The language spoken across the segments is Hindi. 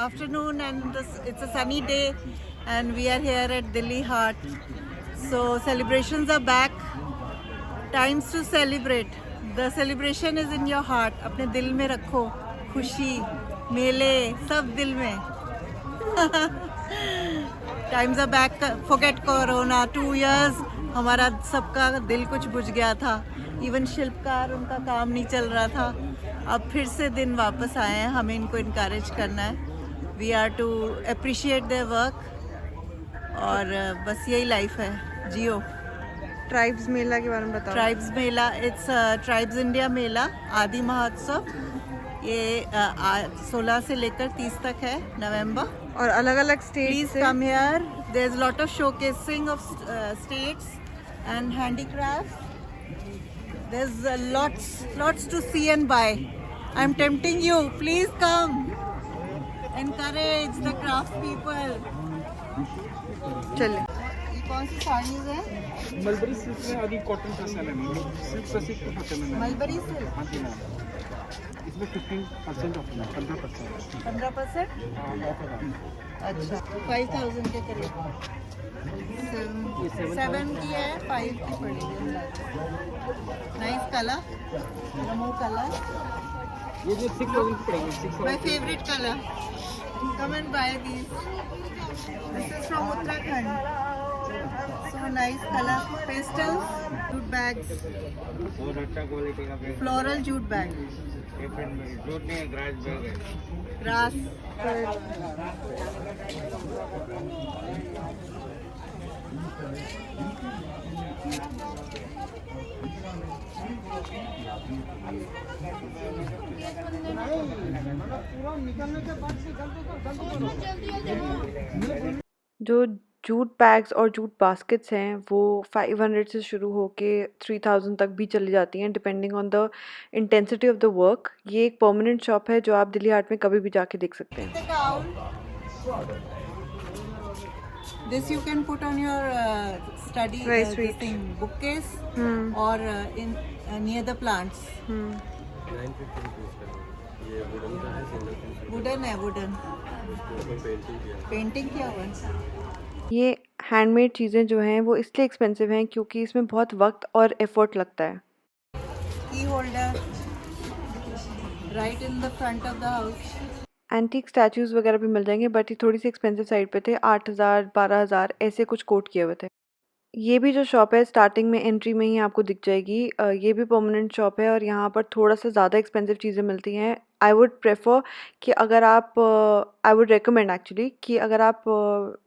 afternoon and it's a sunny day and we are here at Delhi Heart. So celebrations are back. Times to celebrate. The celebration is in your heart. अपने दिल में रखो खुशी मेले सब दिल में. Times are back. Forget Corona. 2 years हमारा सबका दिल कुछ बुझ गया था. इवन शिल्पकार उनका काम नहीं चल रहा था. अब फिर से दिन वापस आए हैं. हमें इनको इनकरेज करना है. We are to appreciate their work. और बस यही लाइफ है. जियो. ट्राइब्स मेला के बारे में बताओ. Tribes mela, it's tribes India mela Aadi Mahotsav. ये 16 से लेकर 30 तक है नवंबर. और अलग अलग स्टेट प्लीज से come here. There is lot of showcasing of states and handicraft. There is lots to see and buy. I am tempting you. Please come. Encourage the craft people. चले. ये कौन सी साड़ीज हैं? मलबरी सिल्क में अभी कॉटन का सेल है. सिल्क से सिल्क कॉटन में. Mulberry silk. हाँ जी मैम. इसमें 15% ऑफ है. 15%. 15%. ऑफ है. अच्छा 5000 के करीब. 7 की है, 5 की पड़ेगी. Nice colour. रमो कलर. ये जो 6000 की पड़ेगी. 6000. My favourite colour. Come and buy these. This is from Uttarakhand. So nice color. Pastels. Jute bags. बहुत अच्छा क्वालिटी का bag. Floral jute bag. Jute नहीं है, ग्रास बैग है. Grass. जो जूट बैग्स और जूट बास्केट्स हैं वो 500 से शुरू होके 3000 तक भी चली जाती हैं depending on the intensity of the work. ये एक परमानेंट शॉप है जो आप दिल्ली हाट में कभी भी जाके देख सकते हैं. This you can put on your study Very sweet. bookcase or in near the plants. 950 rupees का है. ये वुडन का है, सिंगल पीस. वुडन है. वुडन पेंटिंग किया है. पेंटिंग किया हुआ है. ये हैंडमेड चीज़ें जो हैं वो इसलिए एक्सपेंसिव हैं क्योंकि इसमें बहुत वक्त और एफर्ट लगता है. की holder right in the front of the house. Antique statues वगैरह भी मिल जाएंगे बट ये थोड़ी सी एक्सपेंसिव साइड पे थे. 8000 12000 ऐसे कुछ कोट किए हुए थे. ये भी जो शॉप है स्टार्टिंग में एंट्री में ही आपको दिख जाएगी. ये भी परमानेंट शॉप है और यहाँ पर थोड़ा सा ज़्यादा एक्सपेंसिव चीज़ें मिलती हैं. आई वुड प्रेफर कि अगर आप आई वुड रिकमेंड एक्चुअली कि अगर आप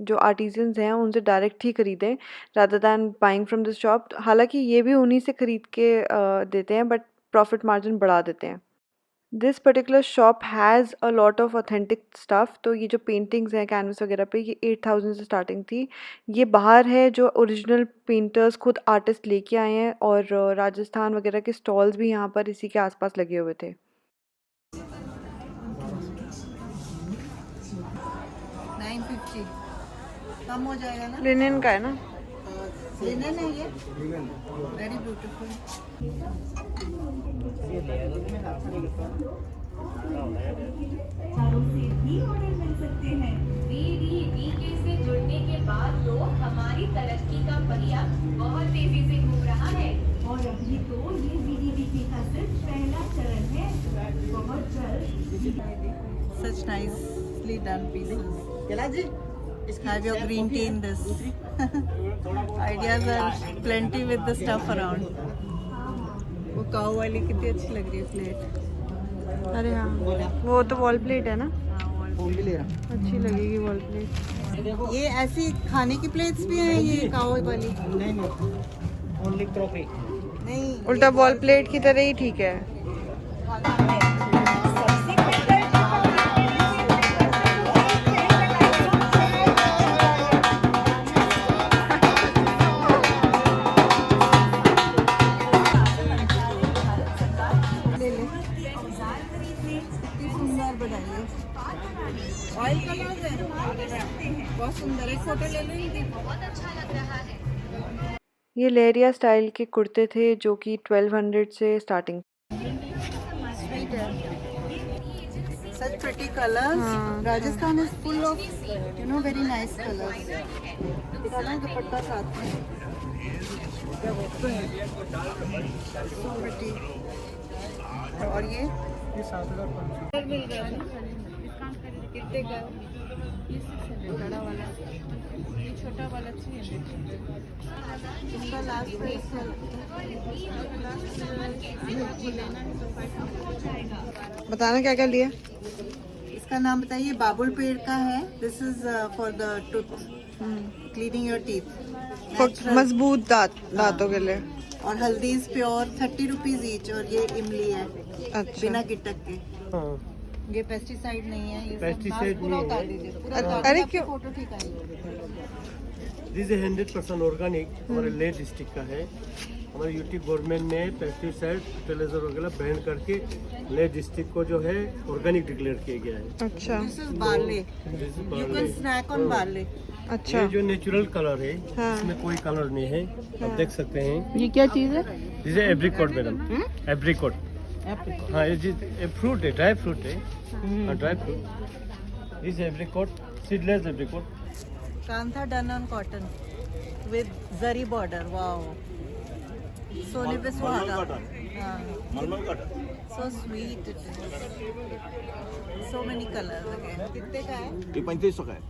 जो आर्टिजन्स हैं उनसे डायरेक्ट ही ख़रीदें rather than buying from this shop. हालांकि ये भी उन्हीं से ख़रीद के देते हैं बट प्रॉफिट मार्जिन बढ़ा देते हैं. This particular shop has a lot of authentic stuff. तो ये जो पेंटिंग्स हैं कैनवस वगैरह पे ये 8000 से स्टार्टिंग थी. ये बाहर है जो ओरिजिनल पेंटर्स खुद आर्टिस्ट लेके आए हैं और राजस्थान वगैरह के स्टॉल्स भी यहाँ पर इसी के आसपास लगे हुए थे. 950 कम हो जाएगा ना. लिनन का है ना. लिनन है ये. Very beautiful. चारों से भी ऑर्डर मिल सकते हैं. VDVK से जुड़ने के बाद तो हमारी तरक्की का पहिया बहुत तेजी से घूम रहा है. और अभी तो ये VDVK का सिर्फ पहला चरण है. बहुत जल्द. Such nicely done pieces. Have your green tea in this. Ideas are plenty with the stuff around. वो काऊ वाली कितनी अच्छी लग रही है प्लेट. अरे हाँ वो तो वॉल प्लेट है ना. फोन भी ले रहा. अच्छी लगेगी वॉल प्लेट. ये ऐसी खाने की प्लेट्स भी हैं ये काऊ वाली. नहीं ओनली क्रॉकरी. नहीं उल्टा वॉल प्लेट की तरह ही ठीक है. ऑयल कलर्स है. बहुत सुंदर. एक फोटो ले लो इनकी. ये लेहरिया स्टाइल के कुर्ते थे जो कि 1200 से स्टार्टिंग. स्वीट है. Such pretty colors. हाँ, Rajasthan is full of, you know, very nice colors. दिखाना दुपट्टा साथ में. So pretty. और ये 7,500 मिल रहा है. कितने का? बड़ा वाला. ये छोटा वाला 300. इसका लास्ट प्राइस है. बताना क्या क्या लिया. इसका नाम बताइए. बाबुल पेड़ का है. This is for the tooth cleaning your teeth. मजबूत दांतों के लिए. और हल्दी इज प्योर 30 रुपीज ईच. और ये इमली है अच्छा. बिना गिटक के. हाँ ये पेस्टिसाइड नहीं है. ये Pesticide पूरा नहीं है. उतार दीजिए. पूरा अरे उतार दीजिए. आपकी क्यों? फोटो ठीक आएगी. This is 100% organic. हमारे ले डिस्ट्रिक्ट का है. हमारे यूटी गवर्नमेंट ने पेस्टिसाइड फर्टिलाइजर वगैरह बैन करके ले डिस्ट्रिक्ट को जो है ऑर्गेनिक डिक्लेयर किया गया है. अच्छा. This is barley. This is you barley. Can snack on barley. अच्छा. ये जो नेचुरल कलर है हाँ. इसमें कोई कलर नहीं है. आप देख सकते हैं. ये क्या चीज है? This is apricot madam. Apricot. हाँ ये फ्रूट है. ड्राई फ्रूट है. हाँ dry fruit. This apricot seedless apricot. Kantha done on cotton with zari border. Wow. सोने पे सुहागा. So sweet. So many colour. कितने का है? ये 3500 का है.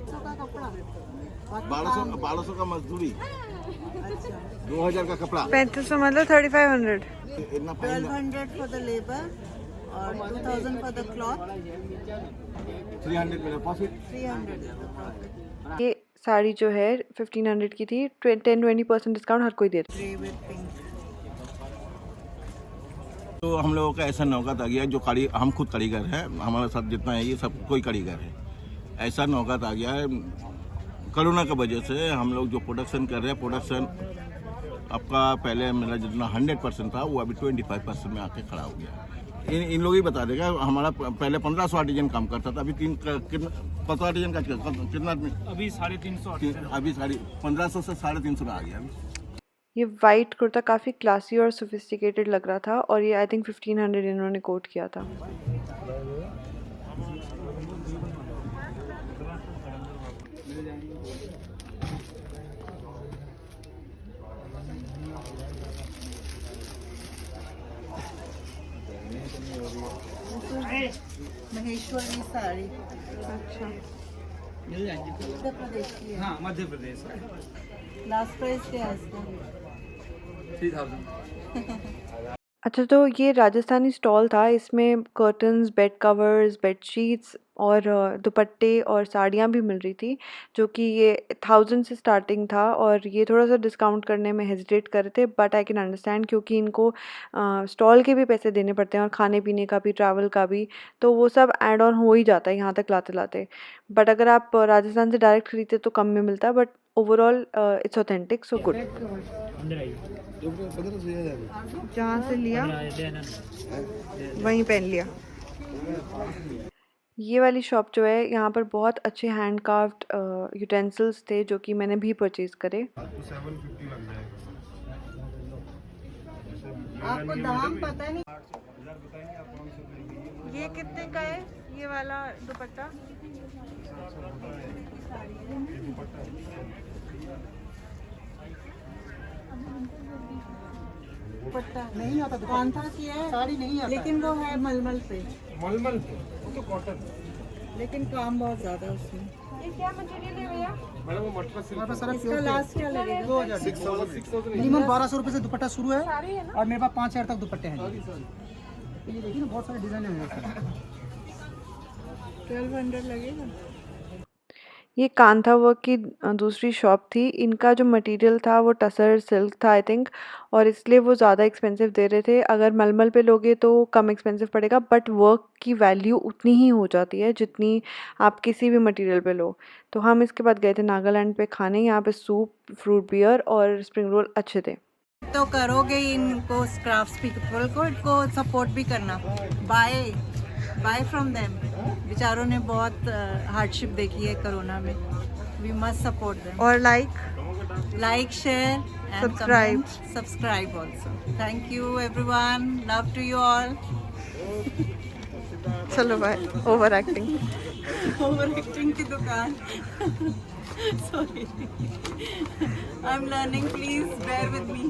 100 का कपड़ा. 1200 का मजदूरी. अच्छा. 2000 का कपड़ा. 3500 मतलब 3500. इतना फाइन 1200 फॉर द लेबर और 2000 फॉर द क्लॉथ. 300 मेरा प्रॉफिट. 300 is the profit. ये साड़ी जो है 1500 की थी. 10-20% डिस्काउंट हर कोई दे रहा है. Grey with pink. तो हम लोगों का ऐसा नौकत आ गया जो हम खुद कारीगर हैं. हमारे साथ जितना है ये सब कोई कारीगर है. ऐसा नौकत आ गया है कोरोना की वजह से. हम लोग जो प्रोडक्शन कर रहे हैं प्रोडक्शन आपका पहले मेरा जितना 100% था वो अभी 25% में आके खड़ा हो गया. इन लोग ही बता देगा. हमारा पहले 1500 आर्टिजन काम करता था. अभी 15 आर्टिजन का कितना अभी 350. अभी 1500 से 350 में आ गया. ये वाइट कुर्ता काफ़ी क्लासी और सोफिस्टिकेटेड लग रहा था और ये आई थिंक 1500 इन्होंने कोट किया था. महेश्वरी साड़ी. अच्छा. उत्तर प्रदेश की है. हाँ मध्य प्रदेश. लास्ट प्राइस क्या है इसका? 3000. अच्छा, तो ये राजस्थानी स्टॉल था. इसमें कर्टन्स, बेड कवर्स, बेडशीट्स और दुपट्टे और साड़ियाँ भी मिल रही थी जो कि ये 1000 से स्टार्टिंग था. और ये थोड़ा सा डिस्काउंट करने में हेजिटेट कर रहे थे बट आई कैन अंडरस्टैंड क्योंकि इनको स्टॉल के भी पैसे देने पड़ते हैं और खाने पीने का भी, ट्रैवल का भी. तो वो सब ऐड ऑन हो ही जाता है यहाँ तक लाते लाते. बट अगर आप राजस्थान से डायरेक्ट खरीदते तो कम में मिलता है. But overall it's authentic, so good. जहाँ से लिया वहीं पहन लिया. ये वाली शॉप जो है यहाँ पर बहुत अच्छे हैंड कार्व्ड यूटेंसिल्स थे जो कि मैंने भी परचेज करे. आपको दाम पता नहीं. ये कितने का है ये वाला दुपट्टा? दुपट्टा नहीं आता. कांथा की है. साड़ी नहीं आता. लेकिन वो है मलमल पे. मलमल वो तो कॉटन. लेकिन काम बहुत ज्यादा है उसमें. ये क्या मटेरियल है भैया? मैडम वो मटका सिल्क. इसका लास्ट क्या लगेगा? 2000. मिनिमम 1200 रुपये से दुपट्टा शुरू है और मेरे पास 5000 तक दुपट्टे हैं. ये देखिए ना बहुत सारे डिजाइन हैं. 1200 लगेगा. ये कांथा वर्क की दूसरी शॉप थी. इनका जो मटेरियल था वो टसर सिल्क था आई थिंक और इसलिए वो ज़्यादा एक्सपेंसिव दे रहे थे. अगर मलमल पे लोगे तो कम एक्सपेंसिव पड़ेगा बट वर्क की वैल्यू उतनी ही हो जाती है जितनी आप किसी भी मटेरियल पे लो. तो हम इसके बाद गए थे नागालैंड पे खाने. यहाँ पे सूप, फ्रूट बियर और स्प्रिंग रोल अच्छे थे. तो करोगे इनको क्राफ्ट्स पीपल को इनको सपोर्ट भी करना. Buy from them. बेचारों ने बहुत हार्डशिप देखी है कोरोना में. We must support them. और like, share and subscribe also. Thank you everyone. Love to you all. चलो bye. Over acting. Over acting की दुकान। Sorry, I am learning, please bear with me.